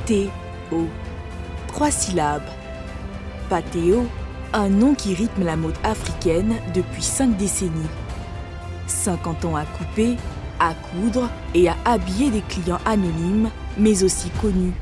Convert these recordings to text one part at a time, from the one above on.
Patéo. 3 syllabes. Patéo, un nom qui rythme la mode africaine depuis 5 décennies. 50 ans à couper, à coudre et à habiller des clients anonymes, mais aussi connus.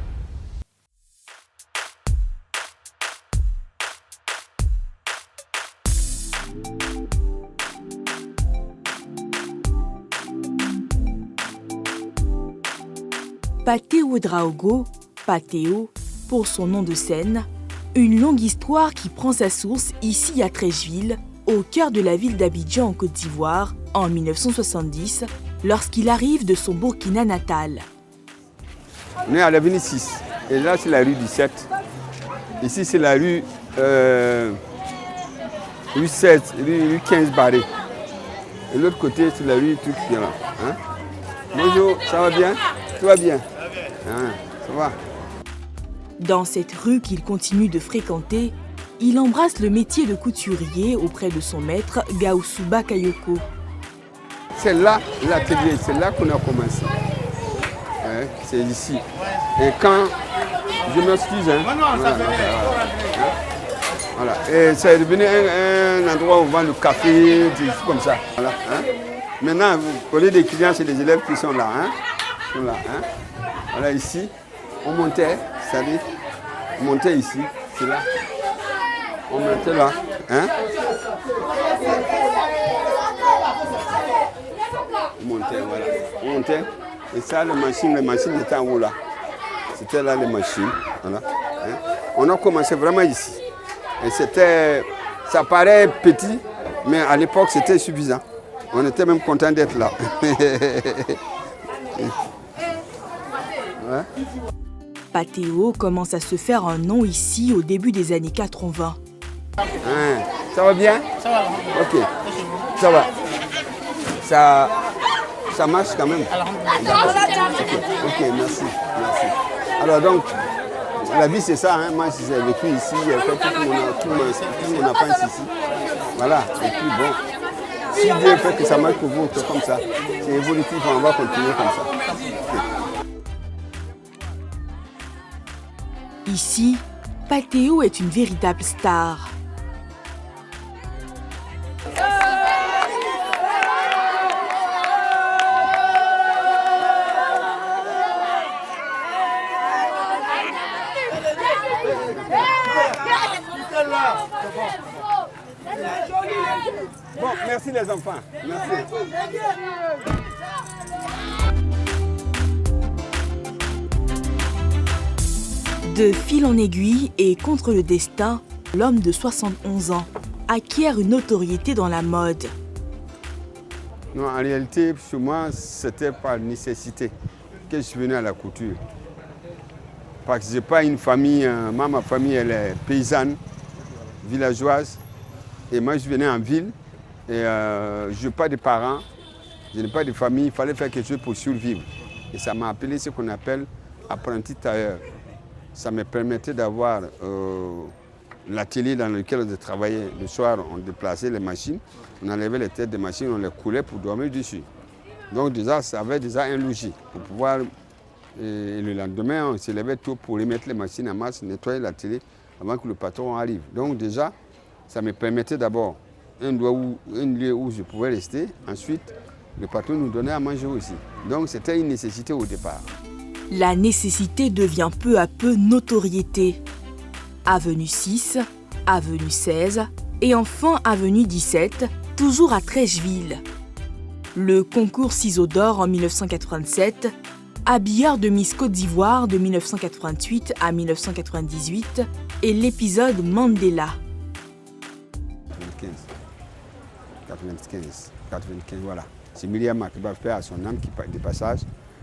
Pathé Ouedraogo, Patéo, pour son nom de scène, une longue histoire qui prend sa source ici à Treichville, au cœur de la ville d'Abidjan en Côte d'Ivoire, en 1970, lorsqu'il arrive de son Burkina natal. On est à l'avenue 6, et là c'est la rue 17. Ici c'est la rue 16, rue 15 Barré. Et l'autre côté c'est la rue truc qui est là. Hein? Bonjour, ça va bien? Tout va bien? Ça va. Dans cette rue qu'il continue de fréquenter, il embrasse le métier de couturier auprès de son maître Gaoussou Bakayoko. C'est là l'atelier, c'est là qu'on a commencé. Ouais, c'est ici. Et quand, je m'excuse, voilà. Et c'est devenu un endroit où on vend le café, des choses comme ça. Voilà, hein. Maintenant, vous connaissez des clients, c'est des élèves qui sont là. Voilà, ici, on montait, c'est-à-dire, on montait ici, c'est là. On montait là. Hein? On montait, voilà. On montait. Et ça, les machines étaient en haut là. C'était là les machines. Voilà. Hein? On a commencé vraiment ici. Et ça paraît petit, mais à l'époque, c'était suffisant. On était même content d'être là. Ouais. Patéo commence à se faire un nom ici au début des années 80. Ça va bien? Ça va. Ok, ça va. Ça marche quand même. Ok, merci. Alors donc, la vie c'est ça, hein. Moi j'ai vécu ici, j'ai fait tout mon enfance ici. Voilà, et puis bon, si Dieu fait que ça marche pour vous, c'est comme ça. C'est évolutif, on va continuer comme ça. Okay. Ici, Patéo est une véritable star. Bon, merci les enfants. Merci. De fil en aiguille et contre le destin, l'homme de 71 ans acquiert une notoriété dans la mode. Non, en réalité, pour moi, c'était par nécessité que je suis venu à la couture. Parce que je n'ai pas une famille, ma famille elle est paysanne, villageoise. Et moi je venais en ville et je n'ai pas de parents, je n'ai pas de famille, il fallait faire quelque chose pour survivre. Et ça m'a appelé ce qu'on appelle apprenti tailleur. Ça me permettait d'avoir l'atelier dans lequel je travaillais. Le soir, on déplaçait les machines, on enlevait les têtes des machines, on les coulait pour dormir dessus. Donc déjà, ça avait déjà un logis pour pouvoir... Et le lendemain, on se levait tôt pour remettre les machines en marche, nettoyer l'atelier avant que le patron arrive. Donc déjà, ça me permettait d'abord un lieu où je pouvais rester. Ensuite, le patron nous donnait à manger aussi. Donc c'était une nécessité au départ. La nécessité devient peu à peu notoriété. Avenue 6, Avenue 16 et enfin Avenue 17, toujours à Treichville. Le concours Ciseaux d'or en 1987, habilleur de Miss Côte d'Ivoire de 1988 à 1998 et l'épisode Mandela. 95, voilà. C'est Myriam Makeba fait à son âme de passage.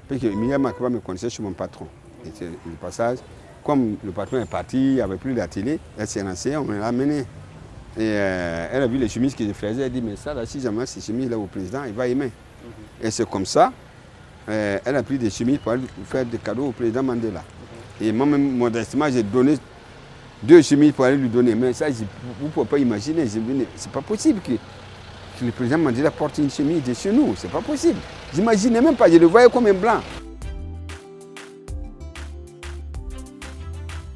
Parce que Myriam Makeba me connaissait chez mon patron. Et le passage, comme le patron est parti, il n'y avait plus d'atelier, elle s'est lancée, on l'a amenée. Et elle a vu les chemises que je faisais, elle a dit, mais ça, là, si jamais ces chemises-là au président, il va aimer. Et c'est comme ça, elle a pris des chemises pour aller faire des cadeaux au président Mandela. Et moi-même, modestement, j'ai donné 2 chemises pour aller lui donner. Mais ça, vous ne pouvez pas imaginer, c'est pas possible que le président Mandela porte une chemise de chez nous, c'est pas possible. J'imaginais même pas, je le voyais comme un blanc.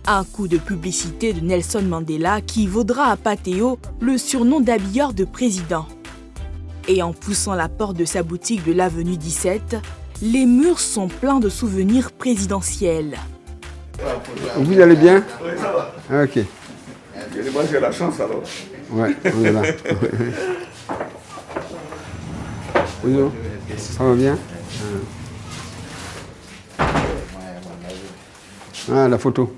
Un coup de publicité de Nelson Mandela qui vaudra à Patteo le surnom d'habilleur de président. Et en poussant la porte de sa boutique de l'avenue 17, les murs sont pleins de souvenirs présidentiels. Vous allez bien? Oui, ça va. Ah, ok. Moi, j'ai la chance alors. Ouais, on est là. Bonjour. Ça va bien? Ah, la photo.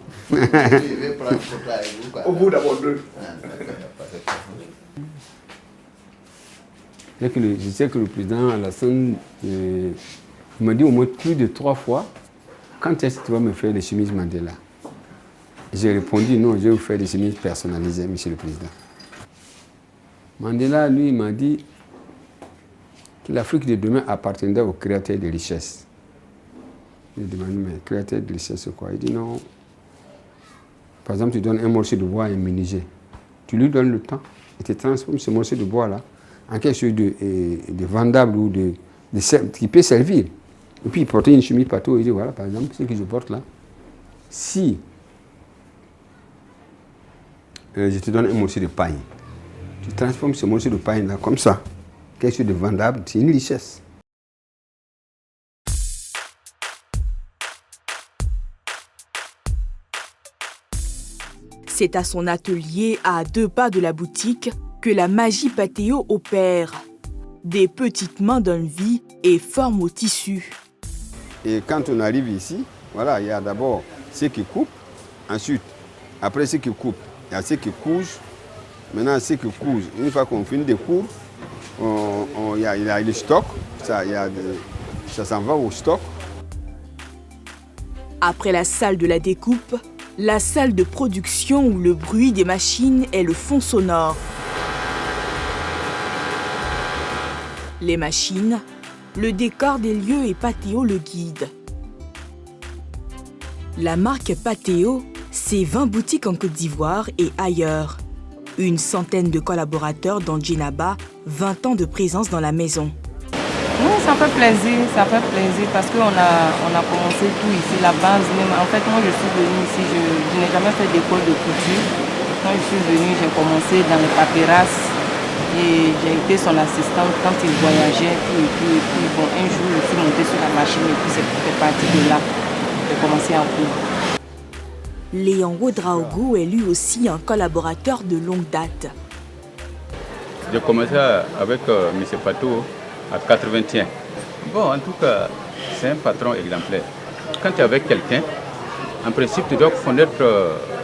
Au bout d'abord deux. Je sais que le président Alassane m'a dit au moins plus de 3 fois, quand est-ce que tu vas me faire des chemises Mandela? J'ai répondu, non, je vais vous faire des chemises personnalisées, monsieur le président. Mandela, lui, m'a dit que l'Afrique de demain appartiendrait aux créateurs de richesses. Je lui ai demandé, mais créateur de richesses, c'est quoi? Il dit non. Par exemple, tu donnes un morceau de bois à un menuisier. Tu lui donnes le temps et tu transformes ce morceau de bois-là en quelque chose de vendable ou qui peut servir. Et puis il portait une chemise Patteo, il dit voilà, par exemple, ce que je porte là, si je te donne un morceau de paille, tu transformes ce morceau de paille là comme ça, quelque chose de vendable, c'est une richesse. C'est à son atelier, à 2 pas de la boutique, que la magie Patteo opère. Des petites mains donnent vie et forment au tissu. Et quand on arrive ici, voilà, il y a d'abord ceux qui coupent, ensuite, après ceux qui coupent, il y a ceux qui cousent. Maintenant, ceux qui cousent, une fois qu'on finit de coudre, il y a le stock, ça s'en va au stock. Après la salle de la découpe, la salle de production où le bruit des machines est le fond sonore. Les machines, le décor des lieux et Patteo le guide. La marque Patteo, c'est 20 boutiques en Côte d'Ivoire et ailleurs. Une centaine de collaborateurs dans Djenaba, 20 ans de présence dans la maison. Oui, ça fait plaisir parce qu'on a commencé tout ici, la base même. En fait, moi je suis venue ici, je n'ai jamais fait d'école de couture. Quand je suis venue, j'ai commencé dans les paperasses et j'ai été son assistante quand il voyageait. Puis bon, un jour, je suis montée sur la machine et puis c'est parti de là. J'ai commencé à coudre. Léon Ouedraogo est lui aussi un collaborateur de longue date. J'ai commencé avec M. Patteo à 81. Bon, en tout cas, c'est un patron exemplaire. Quand tu es avec quelqu'un, en principe, tu dois connaître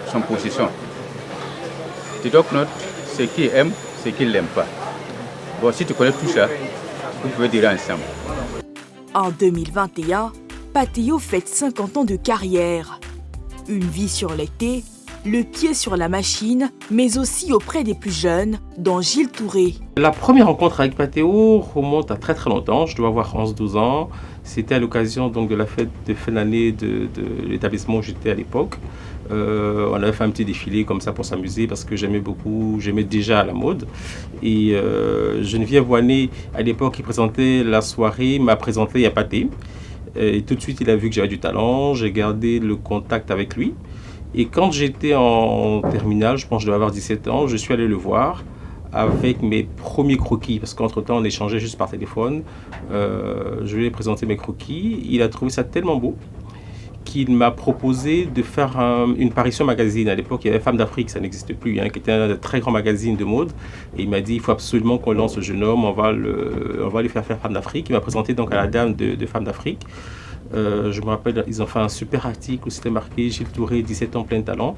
son position. Tu dois connaître ce qu'il aime, ce qu'il n'aime pas. Bon, si tu connais tout ça, vous pouvez dire ensemble. En 2021, Patteo fête 50 ans de carrière. Une vie sur l'été, le pied sur la machine, mais aussi auprès des plus jeunes, dont Gilles Touré. La première rencontre avec Patteo remonte à très longtemps, je dois avoir 11-12 ans. C'était à l'occasion donc de la fête de fin d'année de l'établissement où j'étais à l'époque. On avait fait un petit défilé comme ça pour s'amuser parce que j'aimais déjà la mode. Et Geneviève Voinet, à l'époque, qui présentait la soirée, m'a présenté à Patteo. Et tout de suite, il a vu que j'avais du talent, j'ai gardé le contact avec lui. Et quand j'étais en terminale, je pense que je devais avoir 17 ans, je suis allé le voir avec mes premiers croquis, parce qu'entre-temps, on échangeait juste par téléphone. Je lui ai présenté mes croquis, il a trouvé ça tellement beau qu'il m'a proposé de faire une parution magazine. À l'époque, il y avait Femmes d'Afrique, ça n'existe plus, qui était un très grand magazine de mode. Et il m'a dit, il faut absolument qu'on lance ce jeune homme, on va lui faire Femmes d'Afrique. Il m'a présenté donc à la dame de Femmes d'Afrique. Je me rappelle, ils ont fait un super article où c'était marqué Gilles Touré, 17 ans, plein de talent.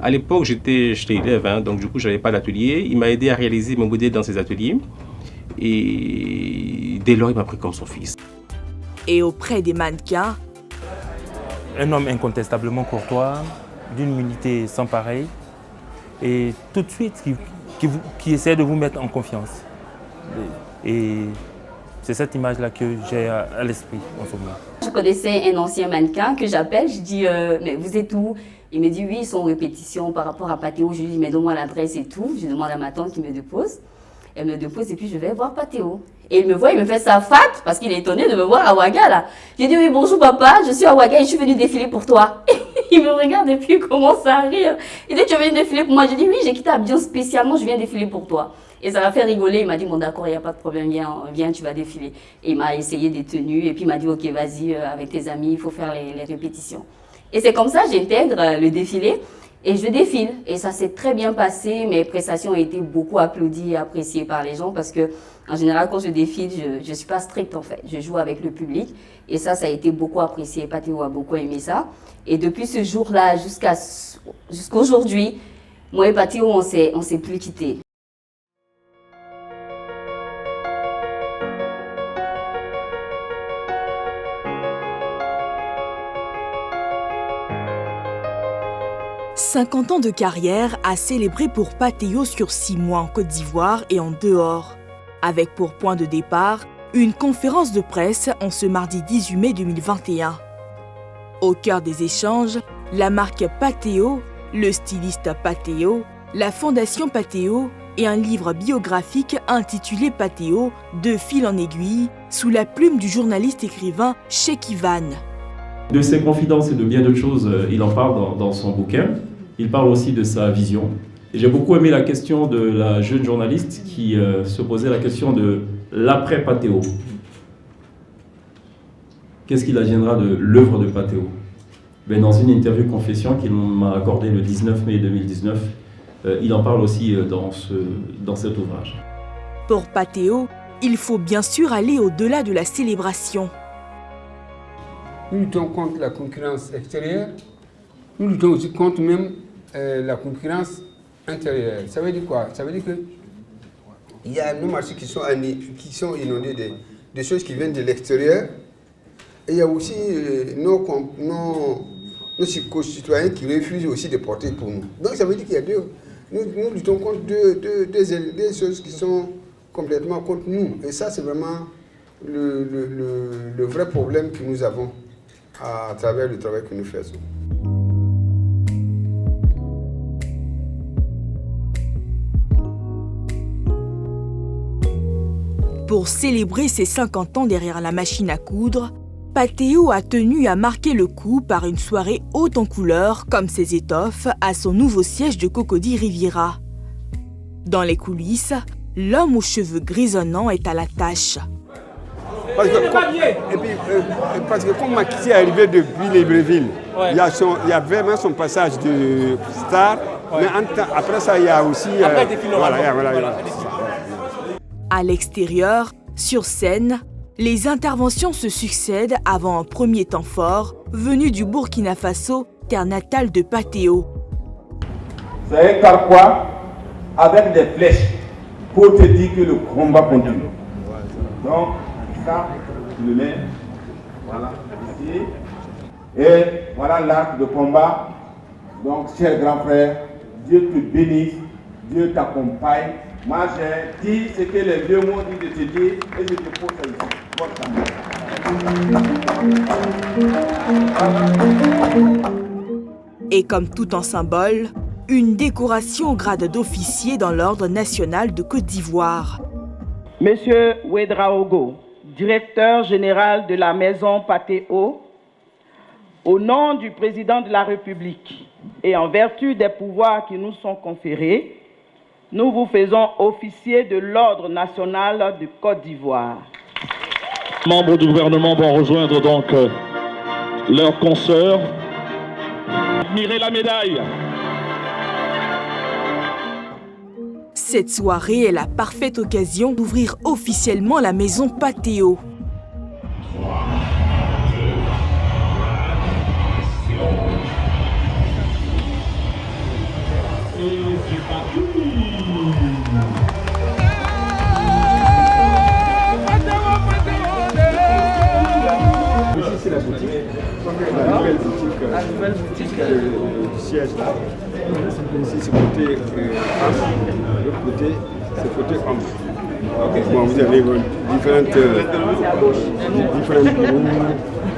À l'époque, j'étais élève, donc du coup, je n'avais pas d'atelier. Il m'a aidé à réaliser mes modèles dans ses ateliers. Et dès lors, il m'a pris comme son fils. Et auprès des mannequins, un homme incontestablement courtois, d'une humilité sans pareil, et tout de suite qui essaie de vous mettre en confiance. Et c'est cette image-là que j'ai à l'esprit en ce moment. Je connaissais un ancien mannequin que j'appelle, je dis mais vous êtes où? Il me dit oui, ils sont en répétition par rapport à Patteo. Je lui dis mais donne-moi l'adresse et tout. Je demande à ma tante qui me dépose. Elle me dépose et puis je vais voir Patteo. Et il me voit, il me fait sa fat parce qu'il est étonné de me voir à Ouaga là. J'ai dit oui, bonjour papa, je suis à Ouaga et je suis venue défiler pour toi. Il me regarde et puis il commence à rire. Il dit, tu viens défiler pour moi? Je dis, oui, j'ai quitté Abidjan spécialement, je viens défiler pour toi. Et ça m'a fait rigoler. Il m'a dit, bon d'accord, il n'y a pas de problème, viens, tu vas défiler. Et il m'a essayé des tenues et puis il m'a dit, ok, vas-y, avec tes amis, il faut faire les répétitions. Et c'est comme ça que j'intègre le défilé et je défile. Et ça s'est très bien passé. Mes prestations ont été beaucoup applaudies et appréciées par les gens parce que, en général, quand je défile, je ne suis pas stricte en fait. Je joue avec le public et ça a été beaucoup apprécié. Patéo a beaucoup aimé ça. Et depuis ce jour-là jusqu'à aujourd'hui, moi et Patéo, on s'est plus quittés. « 50 ans de carrière à célébrer pour Patéo sur 6 mois en Côte d'Ivoire et en dehors. Avec pour point de départ une conférence de presse en ce mardi 18 mai 2021. Au cœur des échanges, la marque Patéo, le styliste Patéo, la fondation Patéo et un livre biographique intitulé Patéo, de fil en aiguille, sous la plume du journaliste écrivain Cheikh Ivan. De ses confidences et de bien d'autres choses, il en parle dans son bouquin. Il parle aussi de sa vision. Et j'ai beaucoup aimé la question de la jeune journaliste qui se posait la question de l'après-Patéo. Qu'est-ce qu'il adviendra de l'œuvre de Patéo? Dans une interview confession qu'il m'a accordée le 19 mai 2019, il en parle aussi dans cet ouvrage. Pour Patéo, il faut bien sûr aller au-delà de la célébration. Nous luttons contre la concurrence extérieure, nous luttons aussi contre même la concurrence intérieure. Ça veut dire quoi? Ça veut dire qu'il y a nos marchés qui sont inondés des choses qui viennent de l'extérieur. Et il y a aussi nos concitoyens qui refusent aussi de porter pour nous. Donc ça veut dire qu'il y a nous luttons contre deux choses qui sont complètement contre nous. Et ça, c'est vraiment le vrai problème que nous avons à travers le travail que nous faisons. Pour célébrer ses 50 ans derrière la machine à coudre, Patéo a tenu à marquer le coup par une soirée haute en couleurs, comme ses étoffes, à son nouveau siège de Cocody Riviera. Dans les coulisses, l'homme aux cheveux grisonnants est à la tâche. Parce que comme Makiti est arrivé depuis Libreville, ouais. il y a vraiment son passage de star, ouais. Mais après ça, il y a aussi... voilà. À l'extérieur, sur scène, les interventions se succèdent avant un premier temps fort, venu du Burkina Faso, terre natale de Patéo. C'est un carquois avec des flèches pour te dire que le combat continue. Donc, ça, tu le mets, voilà, ici. Et voilà l'arc de combat. Donc, cher grand frère, Dieu te bénisse, Dieu t'accompagne. Moi, j'ai dit ce que les vieux m'ont dit de te dire et je te pose ici. Porte ta main. Et comme tout en symbole, une décoration au grade d'officier dans l'Ordre national de Côte d'Ivoire. Monsieur Ouedraogo, directeur général de la maison Patéo, au nom du président de la République et en vertu des pouvoirs qui nous sont conférés, nous vous faisons officier de l'Ordre national de Côte d'Ivoire. Les membres du gouvernement vont rejoindre donc leurs consoeurs. Admirez la médaille. Cette soirée est la parfaite occasion d'ouvrir officiellement la maison Patéo. C'est la boutique, la nouvelle boutique du siège là. Ici c'est côté femme, l'autre côté c'est côté homme. Bon, vous avez différentes bureaux.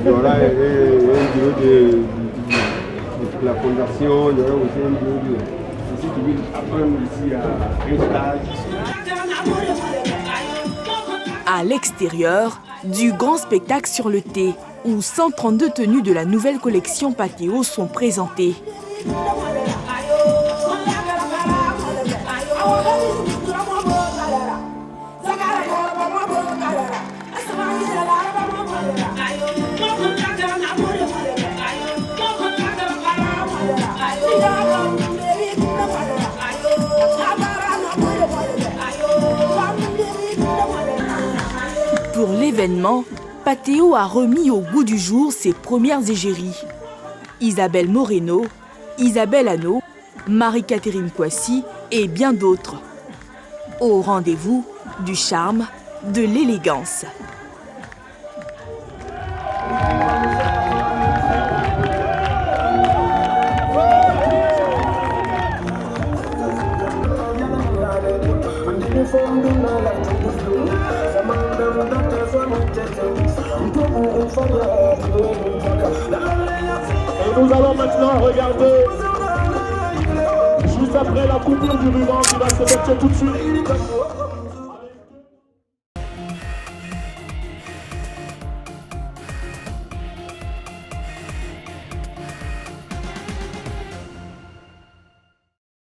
Il y aura un bureau de la fondation, il y aura aussi un bureau de ici qui vient apprendre ici à un stage. À l'extérieur, du grand spectacle sur le thé. où 132 tenues de la nouvelle collection Patéo sont présentées. Pour l'événement, Patéo a remis au goût du jour ses premières égéries. Isabelle Moreno, Isabelle Hano, Marie-Catherine Kouassi et bien d'autres. Au rendez-vous du charme, de l'élégance. Et nous allons maintenant regarder, juste après la coupure du ruban qui va s'effectuer tout de suite.